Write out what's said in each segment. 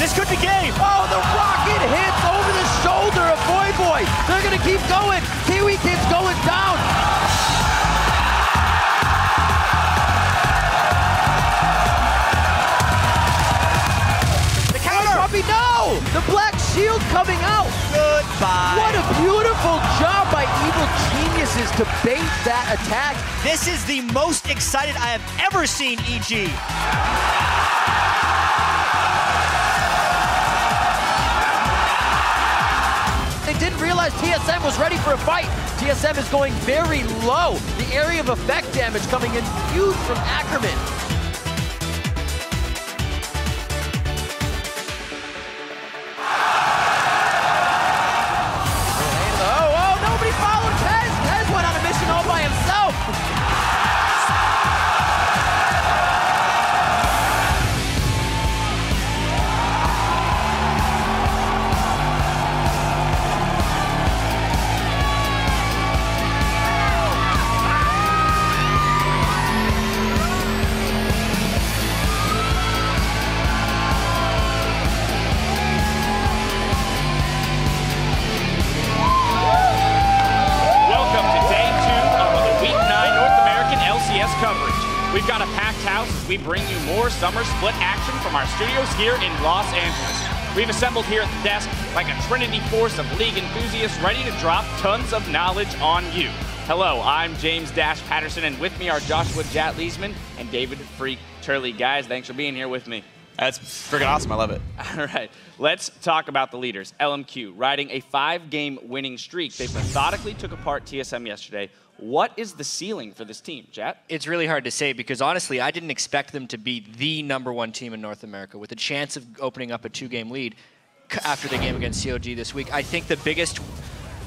This could be game. Oh, the rocket hits over the shoulder of Boy. They're going to keep going. Kiwi Kid's going down. The counter. No! The black shield coming out. Goodbye. What a beautiful job by Evil Geniuses to bait that attack. This is the most excited I have ever seen EG. They didn't realize TSM was ready for a fight. TSM is going very low. The area of effect damage coming in huge from Ackerman. Oh, nobody followed Tez. Tez went on a mission all by himself. Coverage. We've got a packed house as we bring you more summer split action from our studios here in Los Angeles. We've assembled here at the desk like a trinity force of league enthusiasts ready to drop tons of knowledge on you. Hello, I'm James Dash Patterson, and with me are Joshua Jat Leesman and David Freak Turley. Guys, thanks for being here with me. That's freaking awesome. I love it. All right, let's talk about the leaders. LMQ, riding a 5-game winning streak. They methodically took apart TSM yesterday. What is the ceiling for this team, Jat? It's really hard to say because, honestly, I didn't expect them to be the #1 team in North America with a chance of opening up a 2-game lead after the game against COG this week. I think the biggest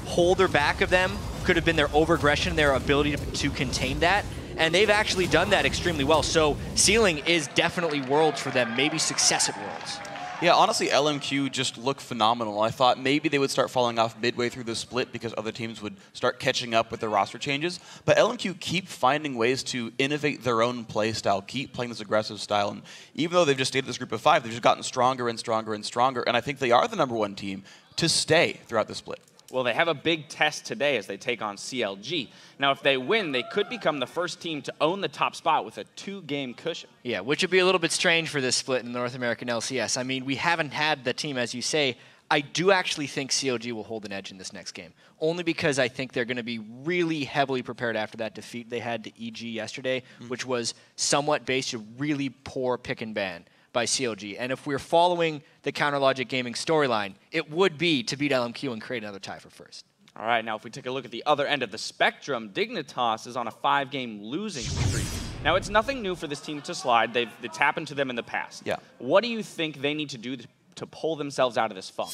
holder back of them could have been their over-aggression, their ability to contain that, and they've actually done that extremely well. So ceiling is definitely Worlds for them, maybe success at Worlds. Yeah, honestly, LMQ just looked phenomenal. I thought maybe they would start falling off midway through the split because other teams would start catching up with their roster changes. But LMQ keep finding ways to innovate their own play style, keep playing this aggressive style. And even though they've just stayed this group of 5, they've just gotten stronger and stronger and stronger. And I think they are the #1 team to stay throughout the split. Well, they have a big test today as they take on CLG. Now, if they win, they could become the first team to own the top spot with a 2-game cushion. Yeah, which would be a little bit strange for this split in the North American LCS. I mean, we haven't had the team, as you say. I do actually think CLG will hold an edge in this next game, only because I think they're going to be really heavily prepared after that defeat they had to EG yesterday, which was somewhat based on really poor pick and ban by CLG. And if we're following the Counter Logic Gaming storyline, it would be to beat LMQ and create another tie for first. All right, now if we take a look at the other end of the spectrum, Dignitas is on a 5-game losing streak. Now, it's nothing new for this team to slide. It's happened to them in the past. Yeah. What do you think they need to do to pull themselves out of this funk?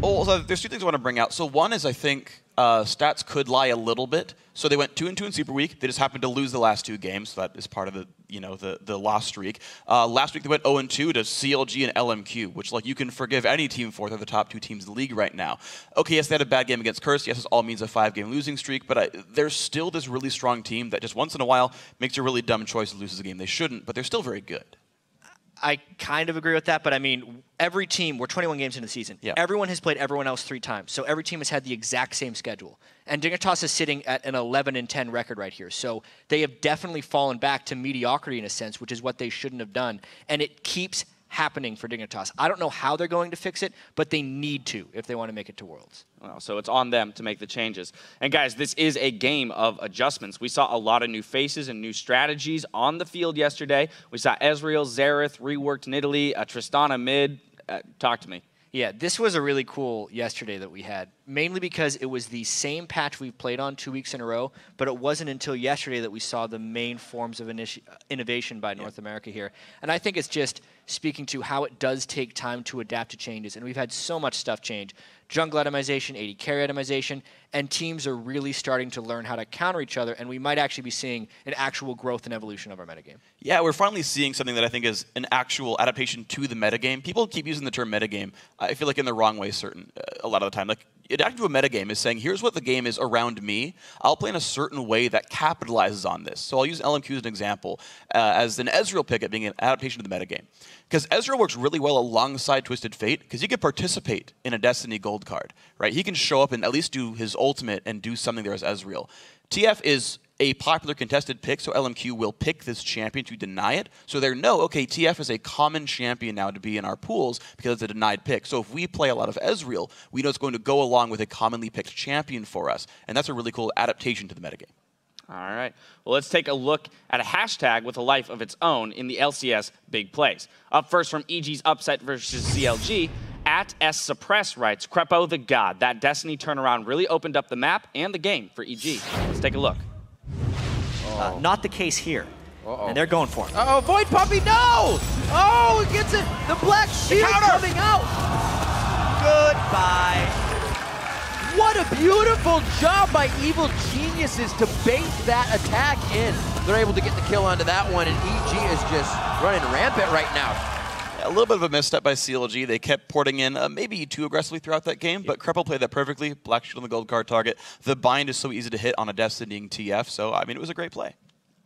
Well, so there's 2 things I want to bring out. So one is I think stats could lie a little bit. So they went 2-2 in Super Week. They just happened to lose the last 2 games. So that is part of the the loss streak. Last week they went 0-2 to CLG and LMQ, which like you can forgive any team for. They're the top 2 teams in the league right now. Okay, yes, they had a bad game against Curse. Yes, this all means a 5-game losing streak. But they're still this really strong team that just once in a while makes a really dumb choice and loses a game they shouldn't. But they're still very good. I kind of agree with that, but I mean, every team, we're 21 games into the season. Yeah. Everyone has played everyone else 3 times, so every team has had the exact same schedule. And Dignitas is sitting at an 11-10 record right here, so they have definitely fallen back to mediocrity in a sense, which is what they shouldn't have done. And it keeps happening for Dignitas. I don't know how they're going to fix it, but they need to if they want to make it to Worlds. Well, so it's on them to make the changes. And guys, this is a game of adjustments. We saw a lot of new faces and new strategies on the field yesterday. We saw Ezreal, Xerath, reworked in Italy, Tristana mid. Talk to me. Yeah, this was a really cool yesterday that we had, mainly because it was the same patch we've played on 2 weeks in a row, but it wasn't until yesterday that we saw the main forms of innovation by North America here. And I think it's just speaking to how it does take time to adapt to changes, and we've had so much stuff change. Jungle itemization, AD carry itemization, and teams are really starting to learn how to counter each other, and we might actually be seeing an actual growth and evolution of our metagame. Yeah, we're finally seeing something that I think is an actual adaptation to the metagame. People keep using the term metagame, I feel like in the wrong way a lot of the time. Like adapting to a metagame is saying, here's what the game is around me. I'll play in a certain way that capitalizes on this. So I'll use LMQ as an example, as an Ezreal pick at being an adaptation to the metagame. Because Ezreal works really well alongside Twisted Fate, because he can participate in a Destiny gold card, right? He can show up and at least do his ultimate and do something there as Ezreal. TF is a popular contested pick, so LMQ will pick this champion to deny it. So they know, okay, TF is a common champion now to be in our pools because it's a denied pick. So if we play a lot of Ezreal, we know it's going to go along with a commonly picked champion for us. And that's a really cool adaptation to the metagame. All right. Well, let's take a look at a hashtag with a life of its own in the LCS Big Plays. Up first from EG's Upset versus CLG, at S Suppress writes, Crepo the God. That Destiny turnaround really opened up the map and the game for EG. Let's take a look. Not the case here. And they're going for it. Oh, Void Puppy, no! Oh, he gets it. The black shield coming out. Goodbye. What a beautiful job by Evil Geniuses to bait that attack in. They're able to get the kill onto that one, and EG is just running rampant right now. A little bit of a misstep by CLG. They kept porting in maybe too aggressively throughout that game, but Crepo played that perfectly. Black shield on the gold card target. The bind is so easy to hit on a Destinying TF, so I mean, it was a great play.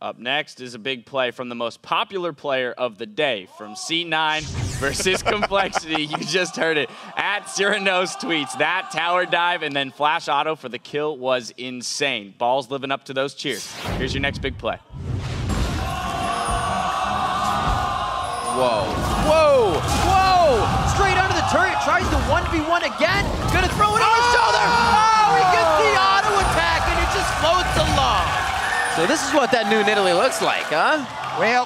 Up next is a big play from the most popular player of the day, from C9 versus Complexity. You just heard it. At Cyrano's tweets, that tower dive and then flash auto for the kill was insane. Ball's living up to those cheers. Here's your next big play. Whoa. Whoa. Whoa. Straight under the turret. Tries the 1v1 again. Gonna throw it on his shoulder. Oh, he gets the auto attack and it just floats along. So this is what that new Nidalee looks like, huh? Well,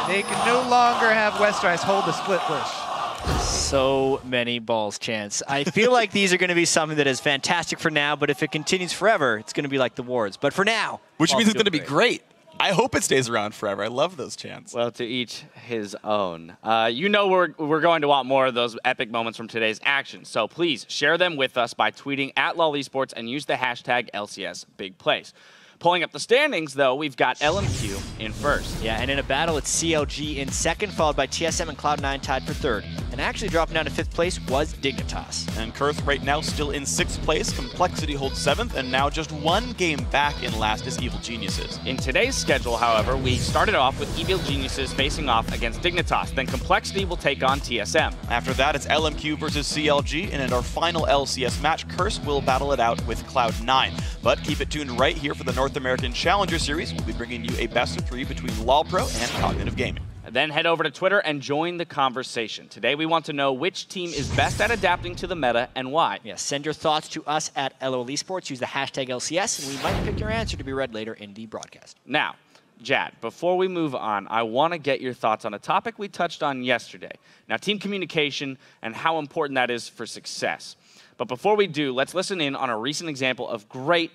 they can no longer have Westerice hold the split push. So many balls, Chance. I feel like these are going to be something that is fantastic for now, but if it continues forever, it's going to be like the Wards. But for now, Which means it's going to be great. I hope it stays around forever. I love those chants. Well, to each his own. You know we're going to want more of those epic moments from today's action, so please share them with us by tweeting at LOL Esports and use the hashtag LCS Big Plays. Pulling up the standings, though, we've got LMQ in first. Yeah, and in a battle, it's CLG in second, followed by TSM and Cloud9 tied for third. And actually dropping down to fifth place was Dignitas. And Kurth right now still in 6th place. Complexity holds 7th, and now just 1 game back in last is Evil Geniuses. In today's schedule, however, we started off with Evil Geniuses facing off against Dignitas. Then Complexity will take on TSM. After that, it's LMQ versus CLG, and in our final LCS match, Curse will battle it out with Cloud9. But keep it tuned right here for the North American Challenger Series. We'll be bringing you a best-of-3 between LawPro and Cognitive Gaming. Then head over to Twitter and join the conversation. Today we want to know which team is best at adapting to the meta and why. Yeah, send your thoughts to us at LOL Esports. Use the hashtag LCS, and we might pick your answer to be read later in the broadcast. Now, Jad, before we move on, I want to get your thoughts on a topic we touched on yesterday. Now, team communication and how important that is for success. But before we do, let's listen in on a recent example of great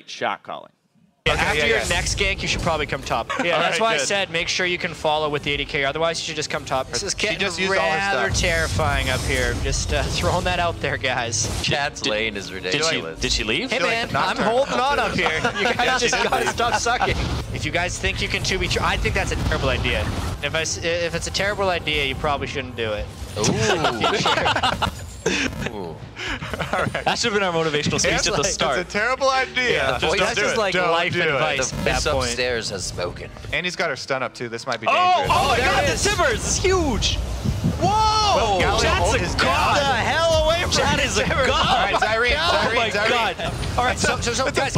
shot calling. After your next gank, you should probably come top. Yeah, that's why I said make sure you can follow with the 80k. Otherwise, you should just come top. This is getting rather terrifying up here. Just throwing that out there, guys. Chad's lane is ridiculous. Did she leave? Hey, man, I'm holding on up here. You guys just gotta stop sucking. If you guys think you can 2v2, I think that's a terrible idea. If it's a terrible idea, you probably shouldn't do it. Ooh. That should have been our motivational speech at the start. It's a terrible idea. Yeah, that's just like life advice at that point. Upstairs has spoken. And he's got her stun up too. This might be dangerous. Oh my god, the Timbers is huge! Whoa! Chad's a god! The hell away from Chad is a god! All right, Zyrene, Oh my god! All right, so guys,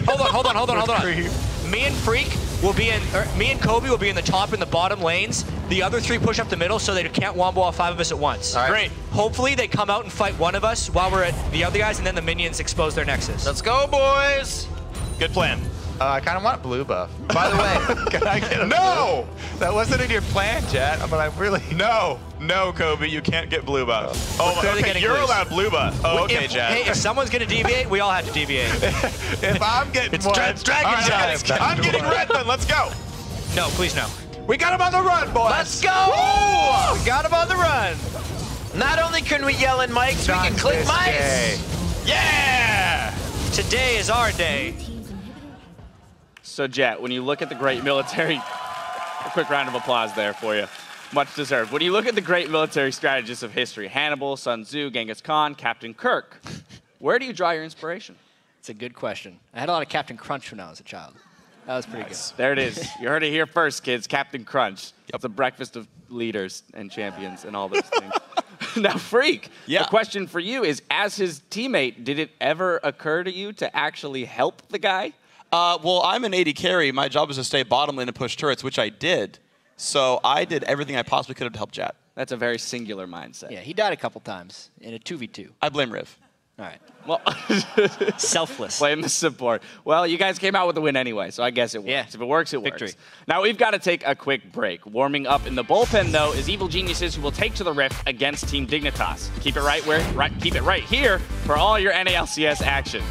hold on. Me and Freak will be in, me and Kobe will be in the top and the bottom lanes. The other 3 push up the middle so they can't wombo all 5 of us at once. All right. Great. Hopefully they come out and fight one of us while we're at the other guys, and then the minions expose their nexus. Let's go, boys! Good plan. I kind of want blue buff. By the way, can I get a No! That wasn't in your plan, Chad, but I really... No, Kobe, you can't get blue buff. Oh, okay, you're allowed blue buff. Oh, okay, Chad. Hey, if someone's gonna deviate, we all have to deviate. If I'm getting It's one... dragon time. I'm getting red then, let's go. No, please no. We got him on the run, boys! Let's go! Woo! We got him on the run! Not only can we yell in mics, we can click mics! Yeah! Today is our day. So, Jet, when you look at the great military, a quick round of applause there for you. Much deserved. When you look at the great military strategists of history, Hannibal, Sun Tzu, Genghis Khan, Captain Kirk, where do you draw your inspiration? It's a good question. I had a lot of Captain Crunch when I was a child. That was pretty good. There it is. You heard it here first, kids. Captain Crunch. It's a breakfast of leaders and champions and all those things. Now, Freak, the question for you is, as his teammate, did it ever occur to you to actually help the guy? Well, I'm an AD carry. My job is to stay bottom lane and push turrets, which I did. So I did everything I possibly could have to help Jat. That's a very singular mindset. Yeah, he died a couple times in a 2v2. I blame Riv. All right. Well, selfless. Blame the support. Well, you guys came out with a win anyway, so I guess it works. Yeah. If it works, it Victory. works. Now, we've got to take a quick break. Warming up in the bullpen, though, is Evil Geniuses, who will take to the Rift against Team Dignitas. Keep it right here for all your NALCS action.